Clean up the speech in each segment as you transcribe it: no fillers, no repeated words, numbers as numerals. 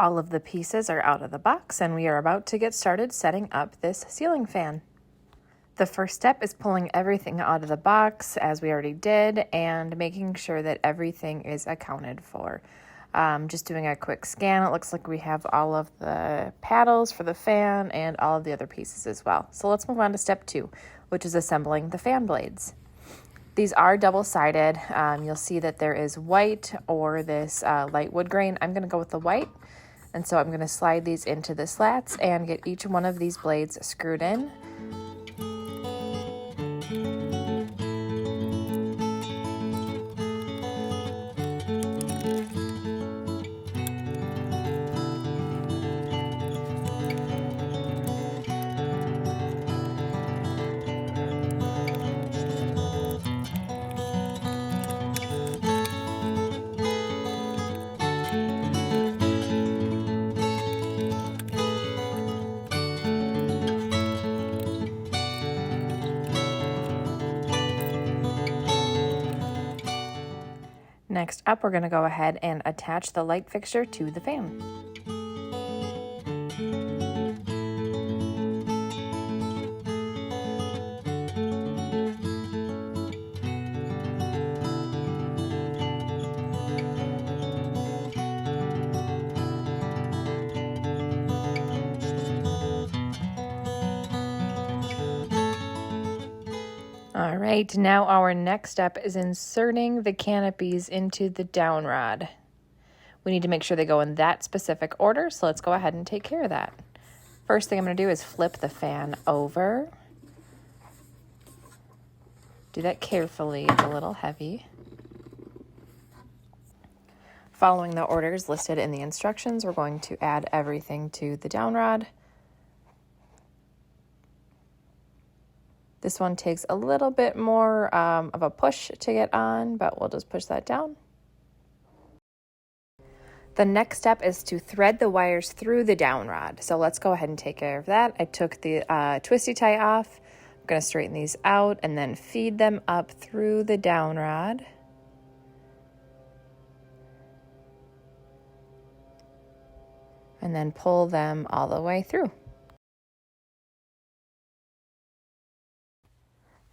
All of the pieces are out of the box and we are about to get started setting up this ceiling fan. The first step is pulling everything out of the box, as we already did, and making sure that everything is accounted for. Just doing a quick scan, it looks like we have all of the paddles for the fan and all of the other pieces as well. So let's move on to step 2, which is assembling the fan blades. These are double-sided. You'll see that there is white or this light wood grain. I'm going to go with the white. And so I'm going to slide these into the slats and get each one of these blades screwed in. Next up, we're going to go ahead and attach the light fixture to the fan. All right, now our next step is inserting the canopies into the down rod. We need to make sure they go in that specific order, so let's go ahead and take care of that. First thing I'm going to do is flip the fan over. Do that carefully, it's a little heavy. Following the orders listed in the instructions, we're going to add everything to the down rod. This one takes a little bit more of a push to get on, but we'll just push that down. The next step is to thread the wires through the down rod. So let's go ahead and take care of that. I took the twisty tie off. I'm going to straighten these out and then feed them up through the down rod. And then pull them all the way through.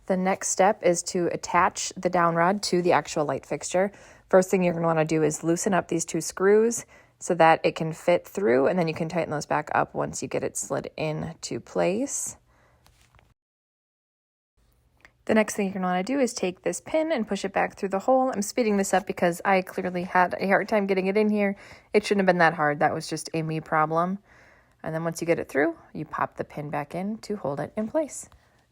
The next step is to attach the down rod to the actual light fixture. First thing you're going to want to do is loosen up these 2 screws so that it can fit through, and then you can tighten those back up once you get it slid into place. The next thing you're going to want to do is take this pin and push it back through the hole. I'm speeding this up because I clearly had a hard time getting it in here. It shouldn't have been that hard. That was just a me problem. And then once you get it through, you pop the pin back in to hold it in place.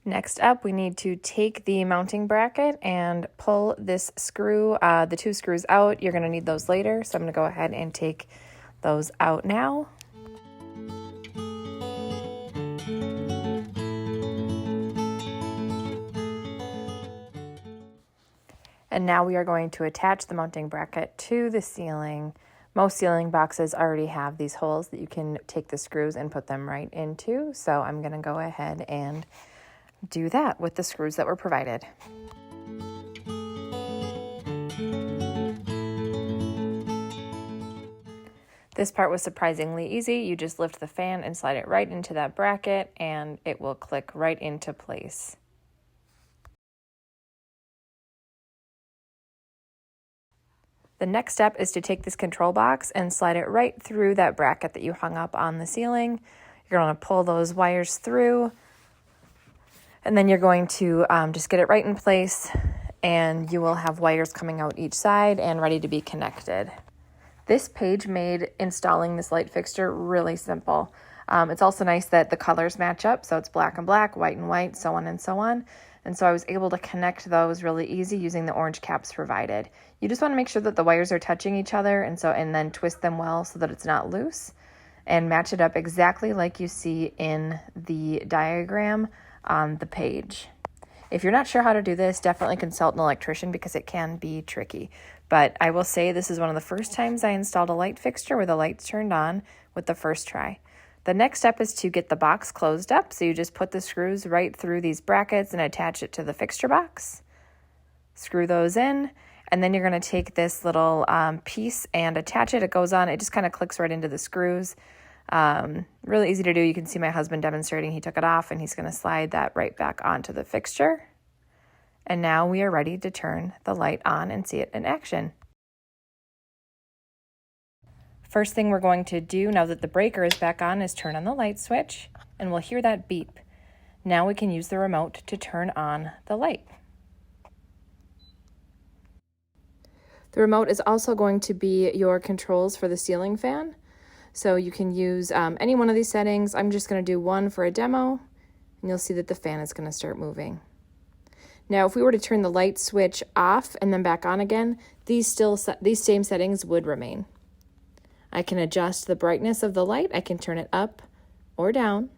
Next up, we need to take the mounting bracket and pull this screw, the 2 screws out. You're going to need those later, so I'm going to go ahead and take those out now. And now we are going to attach the mounting bracket to the ceiling. Most ceiling boxes already have these holes that you can take the screws and put them right into, so I'm going to go ahead and do that with the screws that were provided. This part was surprisingly easy. You just lift the fan and slide it right into that bracket and it will click right into place. The next step is to take this control box and slide it right through that bracket that you hung up on the ceiling. You're going to pull those wires through. And then you're going to just get it right in place, and you will have wires coming out each side and ready to be connected. This page made installing this light fixture really simple. It's also nice that the colors match up, so it's black and black, white and white, so on and so on. And so I was able to connect those really easy using the orange caps provided. You just want to make sure that the wires are touching each other and then twist them well so that it's not loose, and match it up exactly like you see in the diagram on the page. If you're not sure how to do this, definitely consult an electrician because it can be tricky. But I will say this is one of the first times I installed a light fixture where the lights turned on with the first try. The next step is to get the box closed up. So you just put the screws right through these brackets and attach it to the fixture box. Screw those in, And then you're going to take this little piece and attach it. It goes on. It just kind of clicks right into the screws. Really easy to do. You can see my husband demonstrating. He took it off and he's going to slide that right back onto the fixture. And now we are ready to turn the light on and see it in action. First thing we're going to do now that the breaker is back on is turn on the light switch, and we'll hear that beep. Now we can use the remote to turn on the light. The remote is also going to be your controls for the ceiling fan. So you can use any one of these settings. I'm just going to do one for a demo, and you'll see that the fan is going to start moving. Now, if we were to turn the light switch off and then back on again, these same settings would remain. I can adjust the brightness of the light. I can turn it up or down.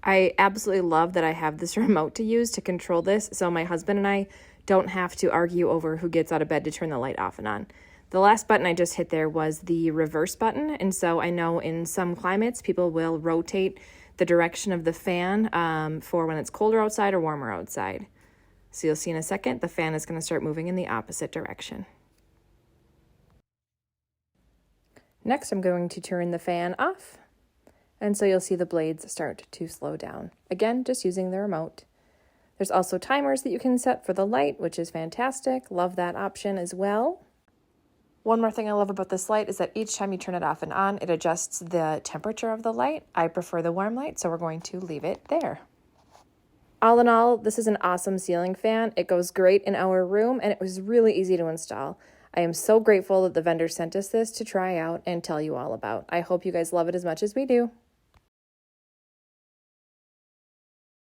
I absolutely love that I have this remote to use to control this, so my husband and I don't have to argue over who gets out of bed to turn the light off and on. The last button I just hit there was the reverse button, and so I know in some climates people will rotate the direction of the fan for when it's colder outside or warmer outside. So you'll see in a second, the fan is going to start moving in the opposite direction. Next, I'm going to turn the fan off, and so you'll see the blades start to slow down. Again, just using the remote. There's also timers that you can set for the light, which is fantastic. Love that option as well. One more thing I love about this light is that each time you turn it off and on, it adjusts the temperature of the light. I prefer the warm light, so we're going to leave it there. All in all, this is an awesome ceiling fan. It goes great in our room, and it was really easy to install. I am so grateful that the vendor sent us this to try out and tell you all about. I hope you guys love it as much as we do.